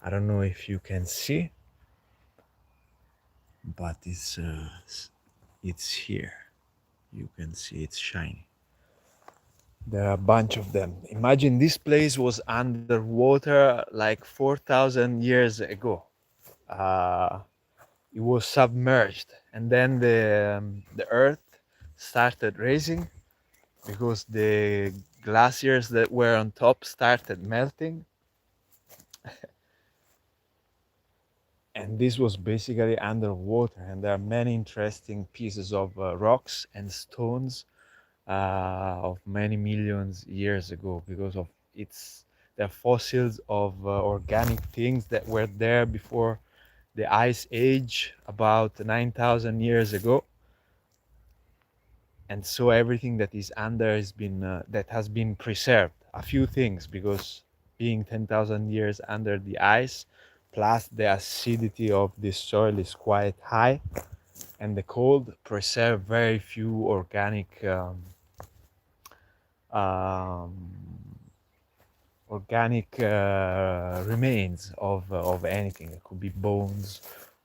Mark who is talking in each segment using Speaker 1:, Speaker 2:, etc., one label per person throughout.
Speaker 1: I don't know if you can see, but it's here. You can see it's shiny. There are a bunch of them. Imagine this place was underwater like 4,000 years ago. Uh, it was submerged, and then the earth started raising because the glaciers that were on top started melting, and this was basically underwater. And there are many interesting pieces of rocks and stones of many millions years ago because of its they're fossils of organic things that were there before the ice age about 9,000 years ago. And so everything that is under has been that has been preserved. A few things, because being 10,000 years under the ice, plus the acidity of this soil is quite high, and the cold preserve very few um, organic remains of anything. It could be bones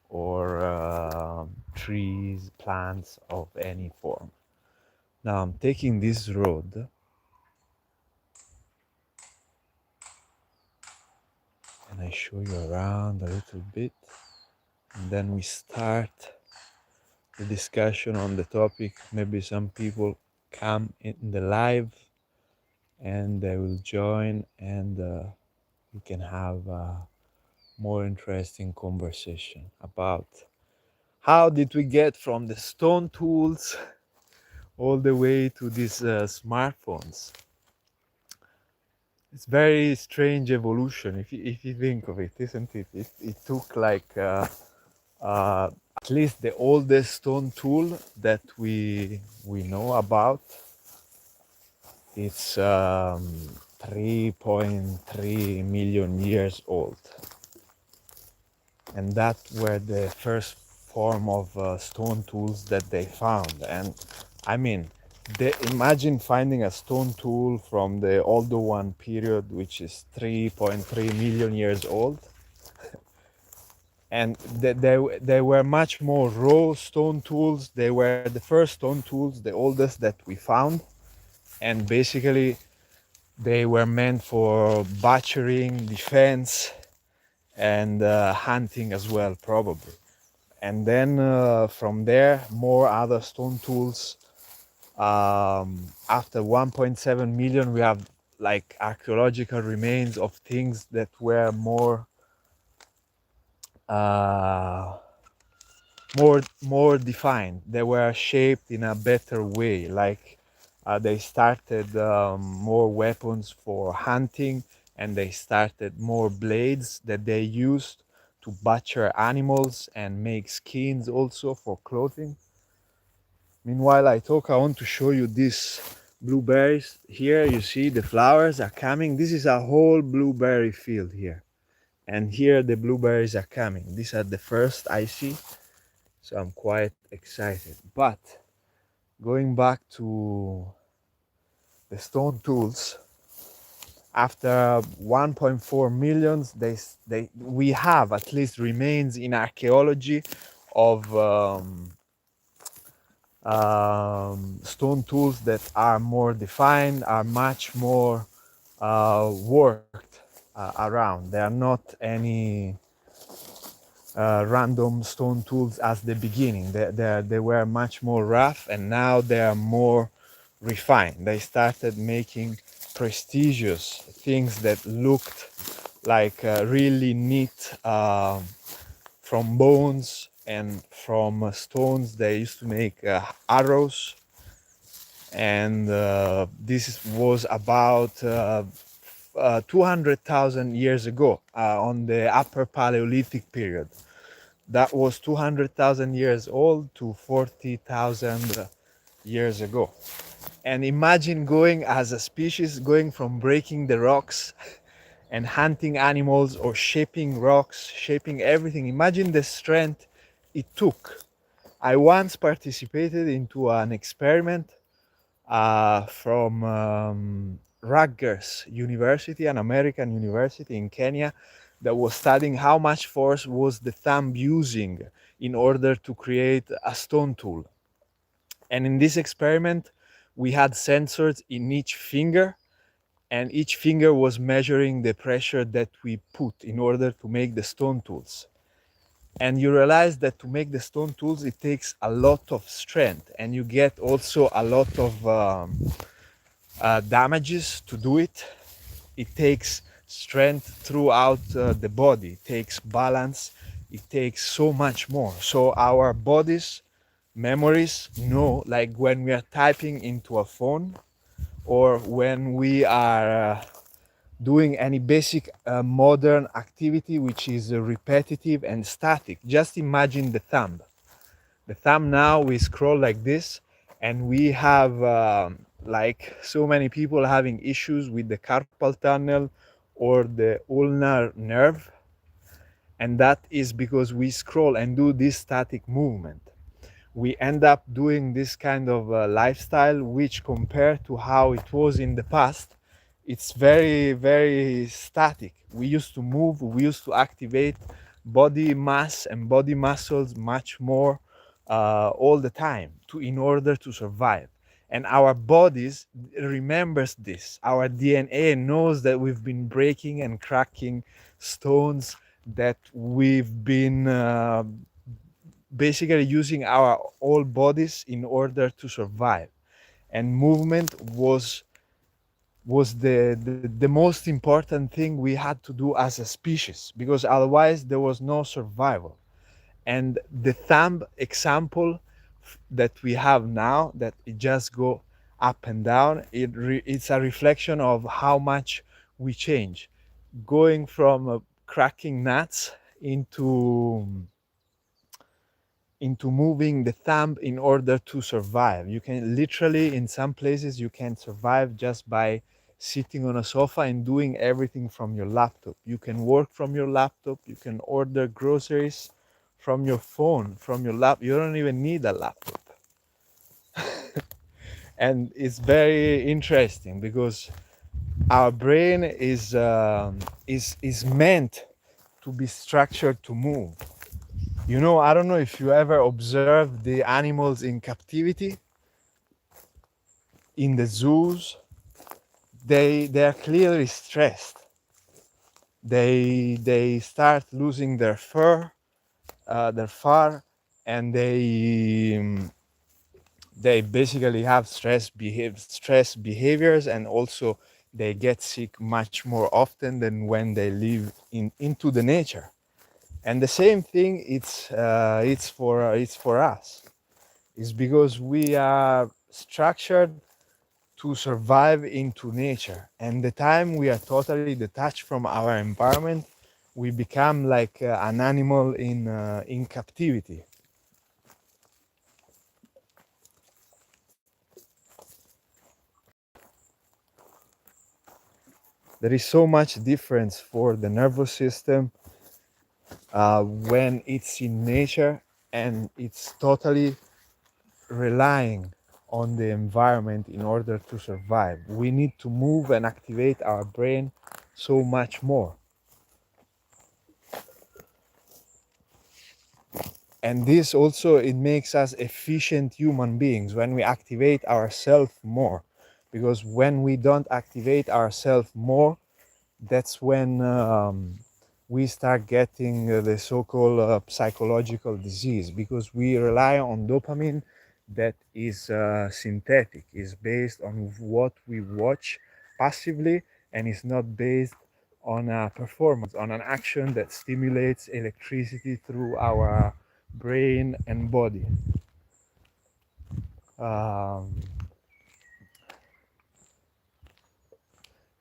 Speaker 1: or trees, plants of any form. Now I'm taking this road, and I show you around a little bit, and then we start the discussion on the topic. Maybe some people come in the live and they will join, and we can have a more interesting conversation about how did we get from the stone tools all the way to these smartphones. It's very strange evolution if you think of it, isn't it? It took like at least the oldest stone tool that we know about. It's 3.3 million years old, and that were the first form of stone tools that they found. And I mean, imagine finding a stone tool from the older one period, which is 3.3 million years old, and they were much more raw stone tools. They were the first stone tools, the oldest that we found, and basically they were meant for butchering, defense, and hunting as well, probably. And then from there, more other stone tools. After 1.7 million, we have like archaeological remains of things that were uh, more defined. They were shaped in a better way. Like they started more weapons for hunting, and they started more blades that they used to butcher animals and make skins also for clothing. Meanwhile, I talk, I want to show you these blueberries. Here you see the flowers are coming. This is a whole blueberry field here. And here the blueberries are coming. These are the first I see. So I'm quite excited. But going back to the stone tools, after 1.4 millions, we have at least remains in archaeology of stone tools that are more defined, are much more worked around. They are not any random stone tools as the beginning. They were much more rough, and now they are more refined. They started making prestigious things that looked like really neat, from bones and from stones. They used to make arrows, and this was about 200,000 years ago, on the Upper Paleolithic period. That was 200,000 years old to 40,000 years ago. And imagine going as a species, going from breaking the rocks and hunting animals, or shaping rocks, shaping everything. Imagine the strength it took. I once participated into an experiment from Rutgers University, an American university in Kenya. that was studying how much force was the thumb using in order to create a stone tool. And in this experiment, we had sensors in each finger, and each finger was measuring the pressure that we put in order to make the stone tools. And you realize that to make the stone tools, it takes a lot of strength, and you get also a lot of damages to do it. It takes strength throughout the body, it takes balance, it takes so much more. So our bodies memories know, like when we are typing into a phone, or when we are doing any basic modern activity which is repetitive and static. Just imagine the thumb. The thumb, now we scroll like this, and we have like so many people having issues with the carpal tunnel or the ulnar nerve, and that is because we scroll and do this static movement. We end up doing this kind of lifestyle, which compared to how it was in the past, it's very, very static. We used to move, we used to activate body mass and body muscles much more all the time in order to survive. And our bodies remembers this. Our DNA knows that we've been breaking and cracking stones, that we've been basically using our whole bodies in order to survive. And movement was the most important thing we had to do as a species, because otherwise there was no survival. And the thumb example that we have now, that it just go up and down, it's a reflection of how much we change, going from cracking nuts into moving the thumb in order to survive. You can literally, in some places, you can survive just by sitting on a sofa and doing everything from your laptop. You can work from your laptop, you can order groceries from your phone, from your lap. You don't even need a laptop. And it's very interesting because our brain is meant to be structured to move. You know, I don't know if you ever observed the animals in captivity in the zoos. They are clearly stressed. They start losing their fur, and they basically have stress behaviors, and also they get sick much more often than when they live into the nature. And the same thing, it's for us. It's because we are structured to survive into nature, and the time we are totally detached from our environment, we become like an animal in captivity. There is so much difference for the nervous system when it's in nature, and it's totally relying on the environment in order to survive. We need to move and activate our brain so much more. And this also, it makes us efficient human beings when we activate ourselves more. Because when we don't activate ourselves more, that's when we start getting the so-called psychological disease, because we rely on dopamine that is synthetic, is based on what we watch passively, and is not based on a performance, on an action that stimulates electricity through our brain and body. um,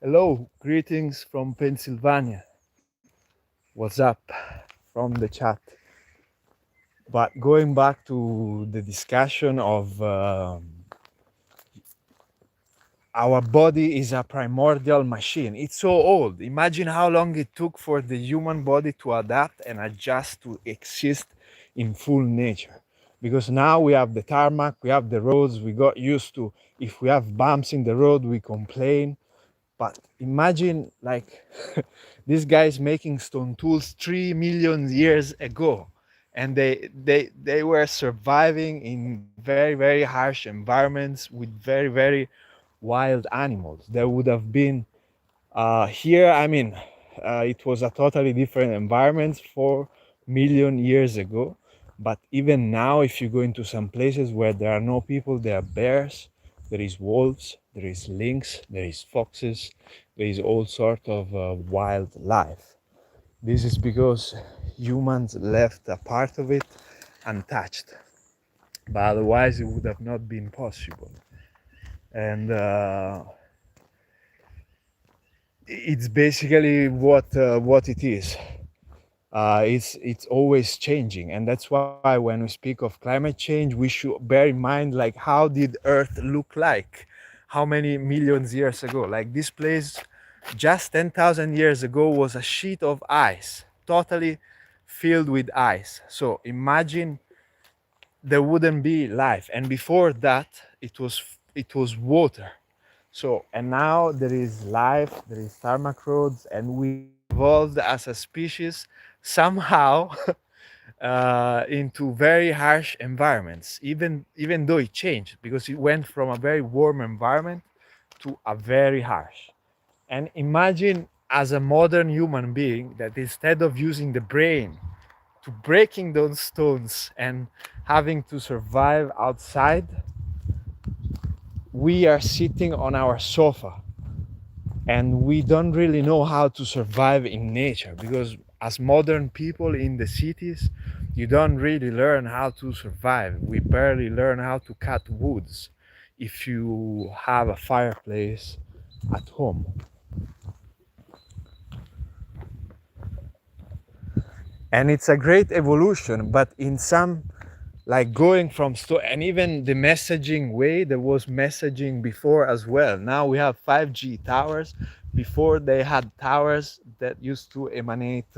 Speaker 1: Hello, greetings from Pennsylvania. What's up from the chat? But going back to the discussion of our body is a primordial machine. It's so old. Imagine how long it took for the human body to adapt and adjust to exist in full nature. Because now we have the tarmac, we have the roads, we got used to, if we have bumps in the road, we complain. But imagine like these guys making stone tools 3 million years ago, and they were surviving in very very harsh environments with very very wild animals. There would have been here, I mean, it was a totally different environment 4 million years ago. But even now, if you go into some places where there are no people, there are bears, there is wolves, there is lynx, there is foxes, there is all sort of wildlife. This is because humans left a part of it untouched, but otherwise it would have not been possible. And it's basically what it is. It's always changing, and that's why when we speak of climate change, we should bear in mind like how did Earth look like, how many millions years ago. Like this place, just 10,000 years ago, was a sheet of ice, totally filled with ice. So imagine there wouldn't be life, and before that, it was water. So, and now there is life, there is tarmac roads, and we evolved as a species somehow into very harsh environments, even though it changed because it went from a very warm environment to a very harsh. And imagine as a modern human being that instead of using the brain to breaking those stones and having to survive outside, we are sitting on our sofa and we don't really know how to survive in nature because as modern people in the cities, you don't really learn how to survive. We barely learn how to cut woods if you have a fireplace at home. And it's a great evolution, but in some, like going from store, and even the messaging way, there was messaging before as well. Now we have 5G towers. Before they had towers that used to emanate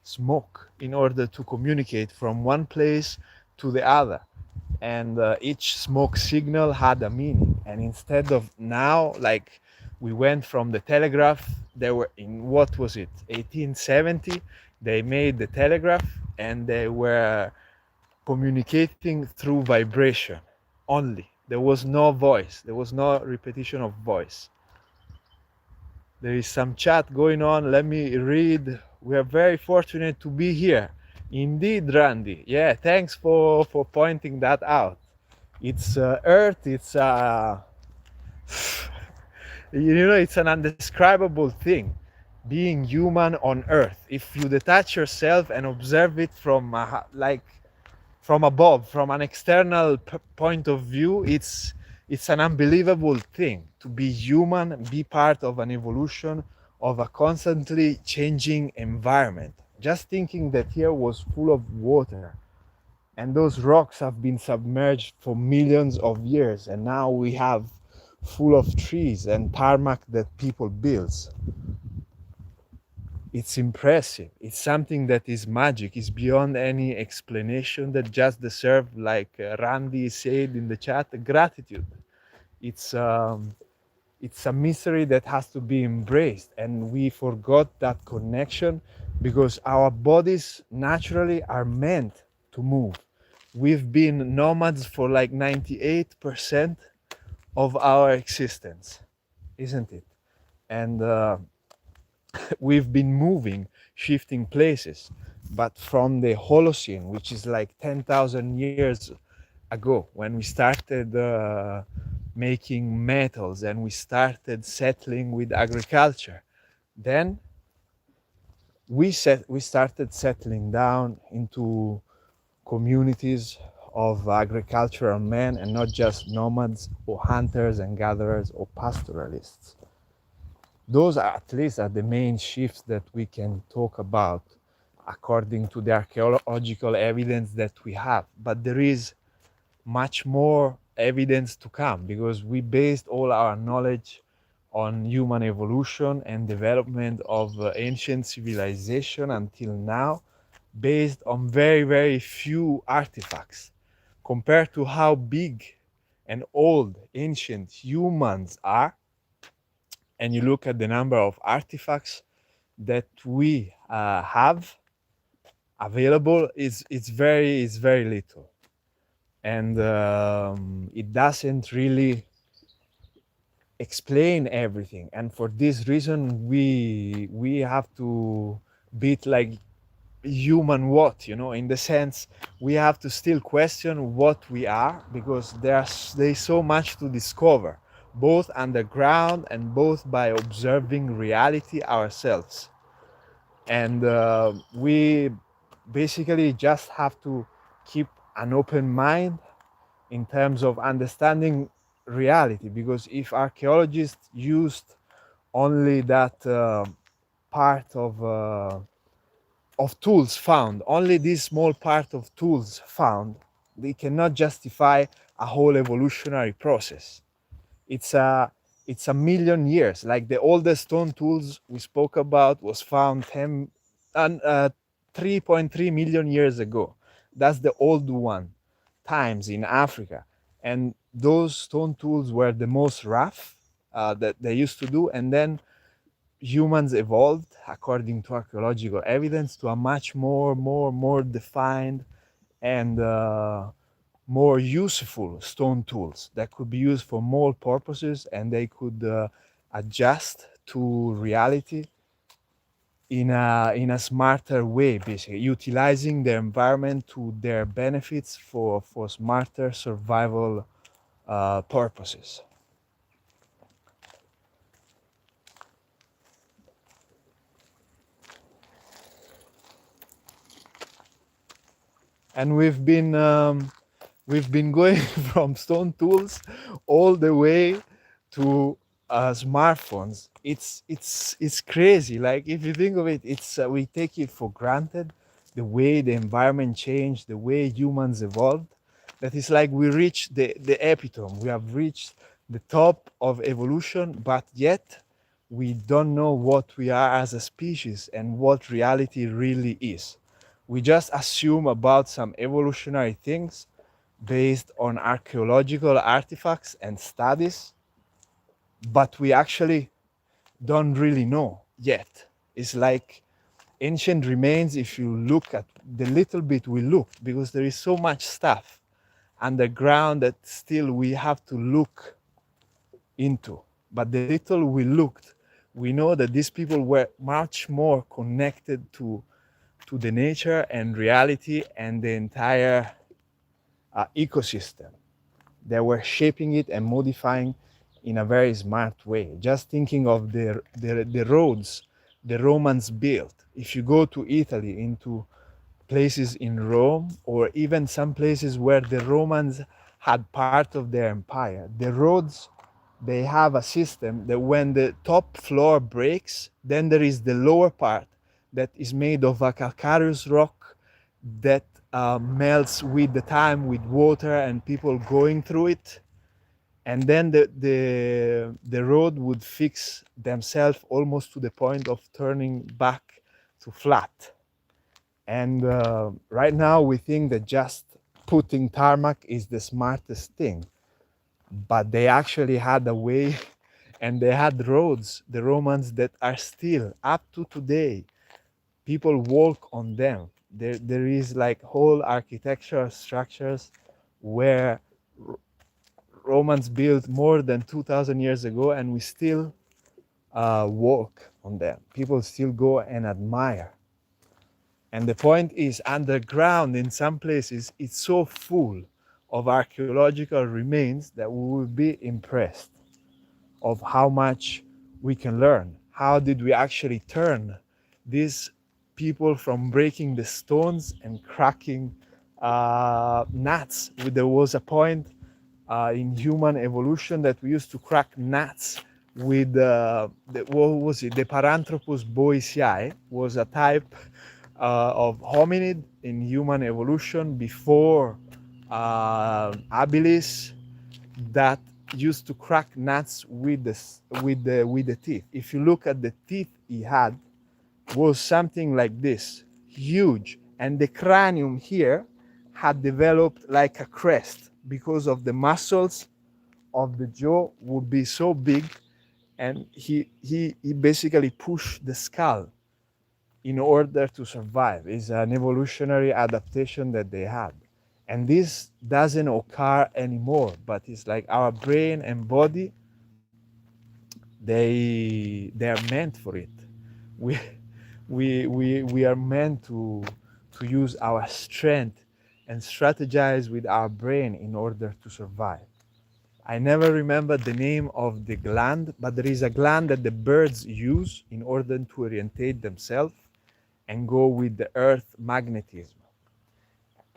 Speaker 1: smoke in order to communicate from one place to the other, and each smoke signal had a meaning. And instead of now, like we went from the telegraph, they were in, what was it, 1870, they made the telegraph, and they were communicating through vibration only. There was no voice, there was no repetition of voice. There is some chat going on. Let me read. We are very fortunate to be here. Indeed, Randy. Yeah, thanks for pointing that out. It's Earth. It's it's an undescribable thing, being human on Earth. If you detach yourself and observe it from like from above, from an external point of view, it's an unbelievable thing to be human, be part of an evolution of a constantly changing environment. Just thinking that here was full of water and those rocks have been submerged for millions of years, and now we have full of trees and tarmac that people build. It's impressive. It's something that is magic. It's beyond any explanation, that just deserve, like Randy said in the chat, gratitude. It's it's a mystery that has to be embraced, and we forgot that connection because our bodies naturally are meant to move. We've been nomads for like 98% of our existence, isn't it? And we've been moving, shifting places. But from the Holocene, which is like 10,000 years ago, when we started making metals and we started settling with agriculture, then we started settling down into communities of agricultural men and not just nomads or hunters and gatherers or pastoralists. Those are, at least, are the main shifts that we can talk about according to the archaeological evidence that we have. But there is much more evidence to come because we based all our knowledge on human evolution and development of ancient civilization until now, based on very, very few artifacts compared to how big and old ancient humans are. and you look at the number of artifacts that we have available, it's very little, and it doesn't really explain everything. And for this reason, we have to beat like human what, in the sense we have to still question what we are, because there's so much to discover, both underground and both by observing reality ourselves. And we basically just have to keep an open mind in terms of understanding reality, because if archaeologists used only that part of tools found, only this small part of tools found, they cannot justify a whole evolutionary process. It's a million years. Like the oldest stone tools we spoke about was found 3.3 million years ago. That's the old one, times in Africa. And those stone tools were the most rough that they used to do. And then humans evolved, according to archaeological evidence, to a much more defined and more useful stone tools that could be used for more purposes, and they could adjust to reality in a smarter way, basically utilizing the environment to their benefits for smarter survival purposes. And we've been going from stone tools all the way to smartphones. It's crazy. Like if you think of it, it's we take it for granted, the way the environment changed, the way humans evolved. That is like we reached the epitome. We have reached the top of evolution, but yet we don't know what we are as a species and what reality really is. We just assume about some evolutionary things based on archaeological artifacts and studies, but we actually don't really know yet. It's like ancient remains, if you look at the little bit we looked, because there is so much stuff underground that still we have to look into. But the little we looked, we know that these people were much more connected to the nature and reality and the entire ecosystem. They were shaping it and modifying in a very smart way. Just thinking of the roads the Romans built. If you go to Italy, into places in Rome, or even some places where the Romans had part of their empire, the roads, they have a system that when the top floor breaks, then there is the lower part that is made of a calcareous rock that melts with the time with water and people going through it, and then the road would fix themselves almost to the point of turning back to flat. And right now we think that just putting tarmac is the smartest thing, but they actually had a way and they had roads, the Romans, that are still up to today, people walk on them. There is like whole architectural structures where Romans built more than 2,000 years ago, and we still walk on them. People still go and admire. And the point is, underground in some places, it's so full of archaeological remains that we will be impressed of how much we can learn. How did we actually turn these people from breaking the stones and cracking nuts? There was a point in human evolution that we used to crack nuts with what was it? The Paranthropus boisiae was a type of hominid in human evolution before habilis that used to crack nuts with the teeth. If you look at the teeth he had, was something like this, huge, and the cranium here had developed like a crest because of the muscles of the jaw would be so big, and he basically pushed the skull in order to survive. It's an evolutionary adaptation that they had. And this doesn't occur anymore, but it's like our brain and body, they are meant for it. We we are meant to use our strength and strategize with our brain in order to survive. I never remember the name of the gland, but there is a gland that the birds use in order to orientate themselves and go with the earth magnetism.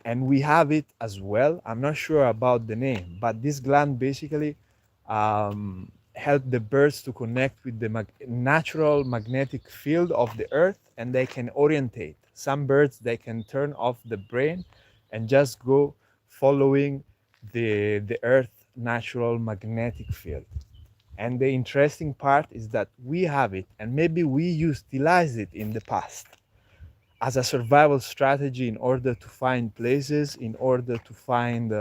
Speaker 1: And we have it as well. I'm not sure about the name, but this gland basically help the birds to connect with the natural magnetic field of the earth, and they can orientate. Some birds, they can turn off the brain and just go following the earth natural magnetic field. And the interesting part is that we have it, and maybe we utilized it in the past as a survival strategy in order to find places, in order to find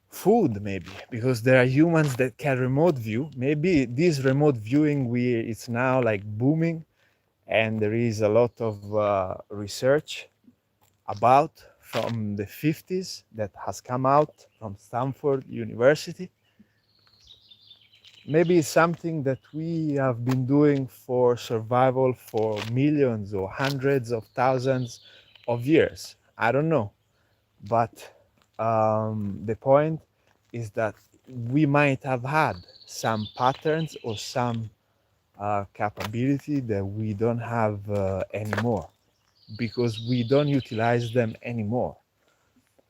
Speaker 1: food, maybe, because there are humans that can remote view. Maybe this remote viewing, it's now like booming, and there is a lot of research about from the 50s that has come out from Stanford University. Maybe it's something that we have been doing for survival for millions or hundreds of thousands of years. I don't know. But the point is that we might have had some patterns or some capability that we don't have anymore, because we don't utilize them anymore,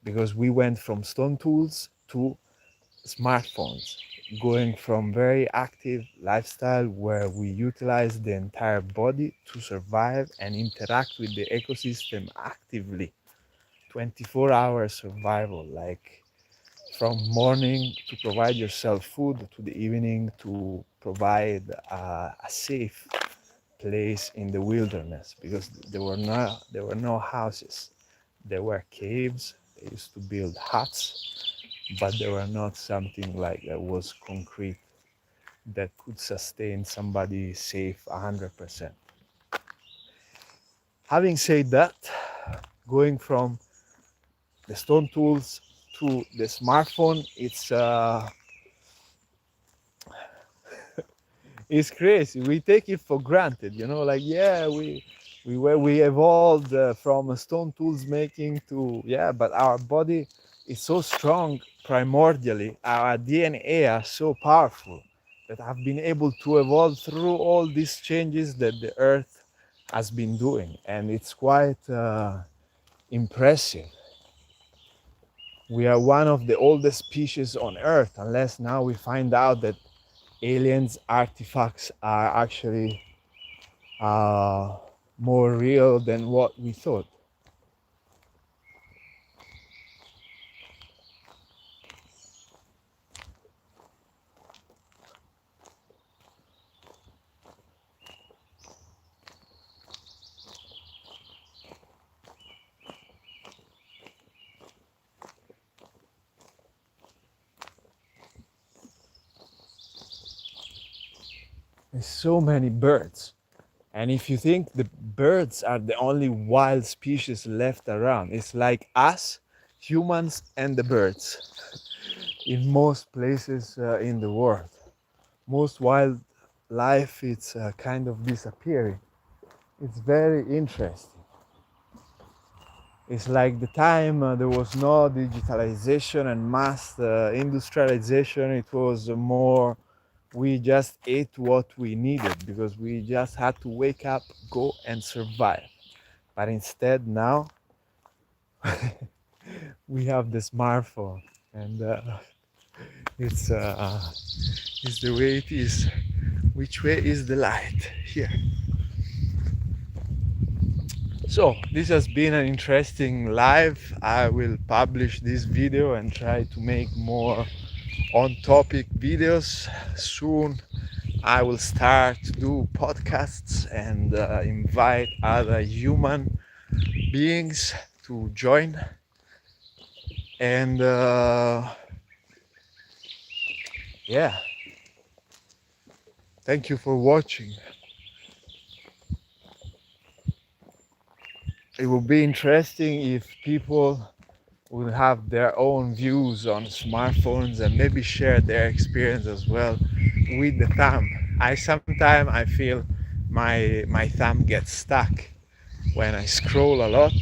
Speaker 1: because we went from stone tools to smartphones, going from very active lifestyle where we utilize the entire body to survive and interact with the ecosystem actively. 24-hour survival, like from morning to provide yourself food to the evening to provide a safe place in the wilderness, because there were no houses. There were caves. They used to build huts, but they were not something like that was concrete that could sustain somebody safe 100%. Having said that, going from the stone tools to the smartphone, it's crazy. We take it for granted, like, yeah, we evolved from stone tools making to, yeah, but our body is so strong. Primordially, our DNA are so powerful that have been able to evolve through all these changes that the earth has been doing, and it's quite impressive. We are one of the oldest species on earth, unless now we find out that aliens artifacts are actually uh, more real than what we thought. There's so many birds. And if you think the birds are the only wild species left around, it's like us, humans, and the birds in most places in the world. Most wildlife, it's kind of disappearing. It's very interesting. It's like the time there was no digitalization and mass industrialization. It was more, we just ate what we needed because we just had to wake up, go and survive. But instead now we have the smartphone, and it's it's the way it is. Which way is the light? Here. So this has been an interesting live. I will publish this video and try to make more on topic videos soon. I will start to do podcasts and invite other human beings to join. And yeah, Thank you for watching. It would be interesting if people would have their own views on smartphones and maybe share their experience as well with the thumb. I feel my thumb gets stuck when I scroll a lot.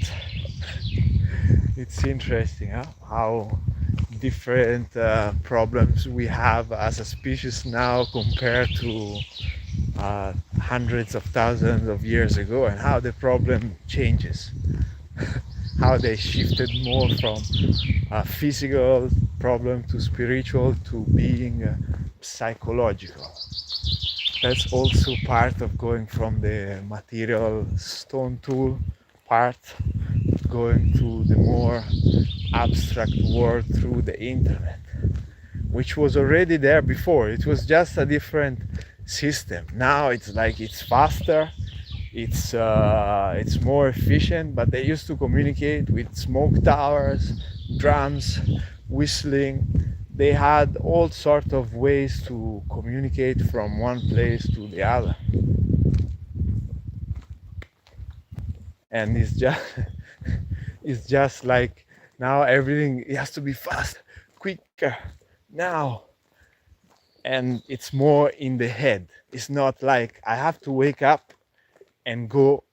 Speaker 1: It's interesting, huh? How different problems we have as a species now compared to hundreds of thousands of years ago, and how the problem changes, how they shifted more from a physical problem to spiritual to being psychological. That's also part of going from the material stone tool part, going to the more abstract world through the internet, which was already there before. It was just a different system. Now it's like it's faster, it's more efficient, but they used to communicate with smoke towers, drums, whistling. They had all sorts of ways to communicate from one place to the other, and it's just it's just like now everything has to be fast, quicker now, and it's more in the head. It's not like I have to wake up and go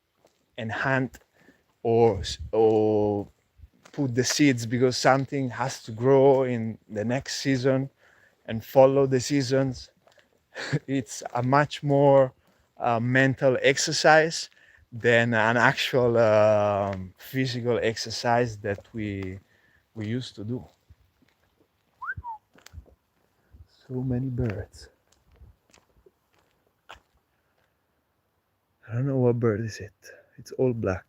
Speaker 1: and hunt or put the seeds because something has to grow in the next season and follow the seasons. It's a much more mental exercise than an actual physical exercise that we used to do. So many birds. I don't know what bird is it. It's all black.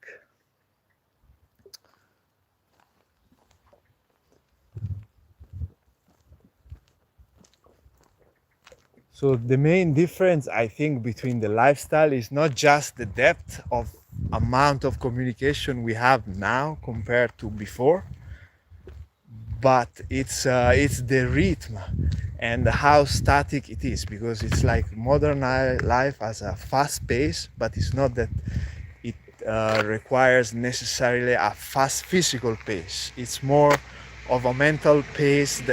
Speaker 1: So the main difference, I think, between the lifestyle is not just the depth of amount of communication we have now compared to before, but it's the rhythm and how static it is, because it's like modern life has a fast pace, but it's not that it requires necessarily a fast physical pace. It's more of a mental pace,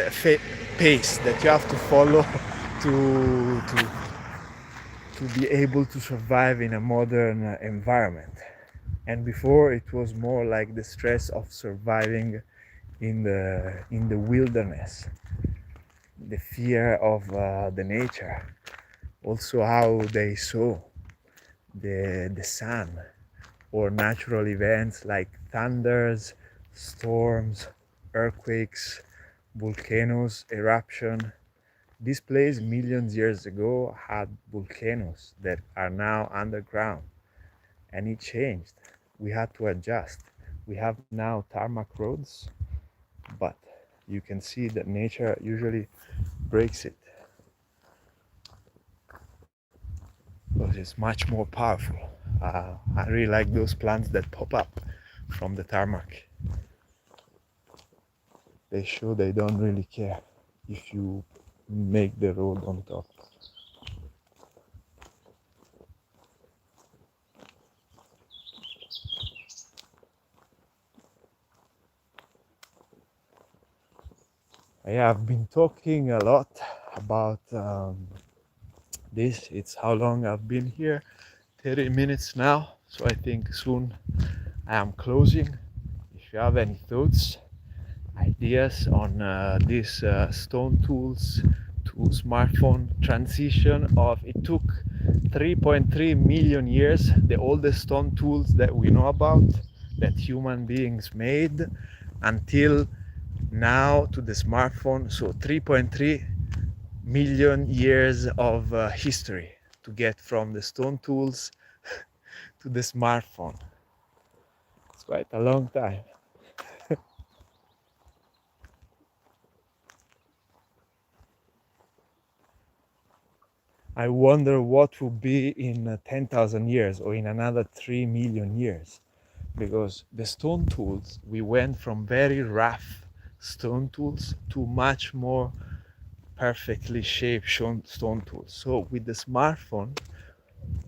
Speaker 1: pace that you have to follow to to be able to survive in a modern environment. And before it was more like the stress of surviving in the wilderness, the fear of the nature, also how they saw the sun or natural events like thunders, storms, earthquakes, volcanoes, eruption. This place millions years ago had volcanoes that are now underground, and it changed. We had to adjust. We have now tarmac roads, but you can see that nature usually breaks it because it's much more powerful. I really like those plants that pop up from the tarmac. They show they don't really care if you make the road on top. Yeah, I've been talking a lot about this. It's how long I've been here, 30 minutes now, so I think soon I am closing. If you have any thoughts, ideas on this stone tools to smartphone transition, of it took 3.3 million years, the oldest stone tools that we know about that human beings made, until now to the smartphone. So 3.3 million years of history to get from the stone tools to the smartphone. It's quite a long time. I wonder what will be in 10,000 years or in another 3 million years, because the stone tools, we went from very rough stone tools to much more perfectly shaped stone tools. So with the smartphone,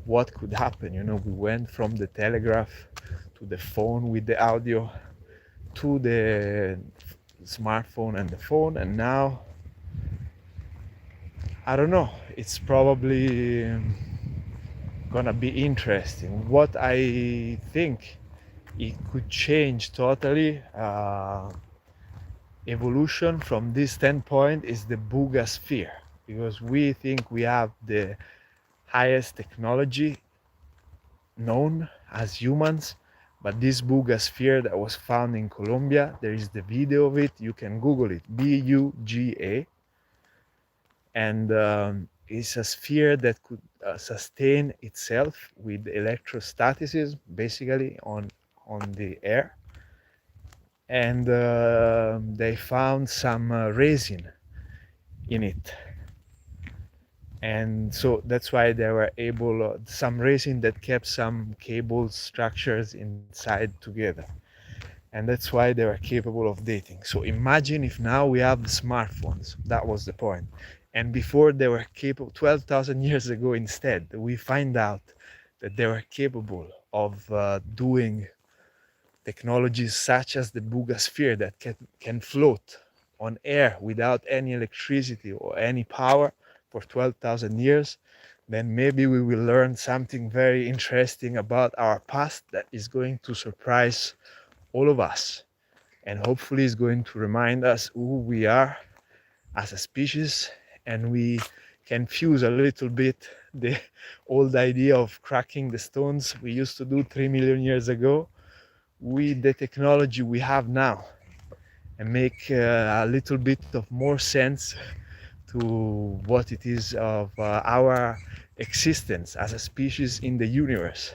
Speaker 1: what could happen? We went from the telegraph to the phone with the audio to the smartphone and the phone, and now I don't know. It's probably gonna be interesting. What I think it could change totally evolution from this standpoint is the boogosphere, because we think we have the highest technology known as humans. But this boogosphere that was found in Colombia, there is the video of it. You can Google it, Buga, and it's a sphere that could sustain itself with electrostaticism, basically on the air. And they found some resin in it, and so that's why they were able some resin that kept some cable structures inside together, and that's why they were capable of dating. So imagine if now we have the smartphones. That was the point. And before they were capable, 12,000 years ago instead, we find out that they were capable of doing technologies such as the boogosphere that can float on air without any electricity or any power for 12,000 years. Then maybe we will learn something very interesting about our past that is going to surprise all of us, and hopefully is going to remind us who we are as a species. And we can fuse a little bit the old idea of cracking the stones we used to do 3 million years ago with the technology we have now, and make a little bit of more sense to what it is of our existence as a species in the universe.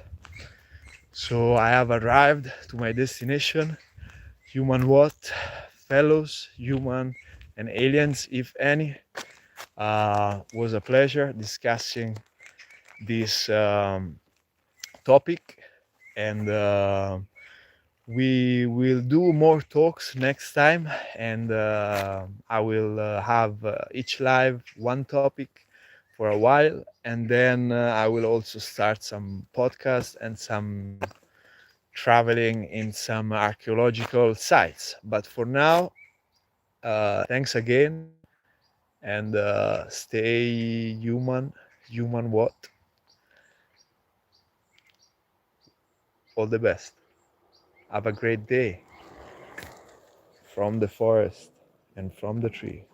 Speaker 1: So I have arrived to my destination. Human what? Fellows, human and aliens, if any. Was a pleasure discussing this topic, and we will do more talks next time, and I will have each live one topic for a while, and then I will also start some podcasts and some traveling in some archaeological sites. But for now, thanks again, and stay human. Human what? All the best. Have a great day from the forest and from the tree.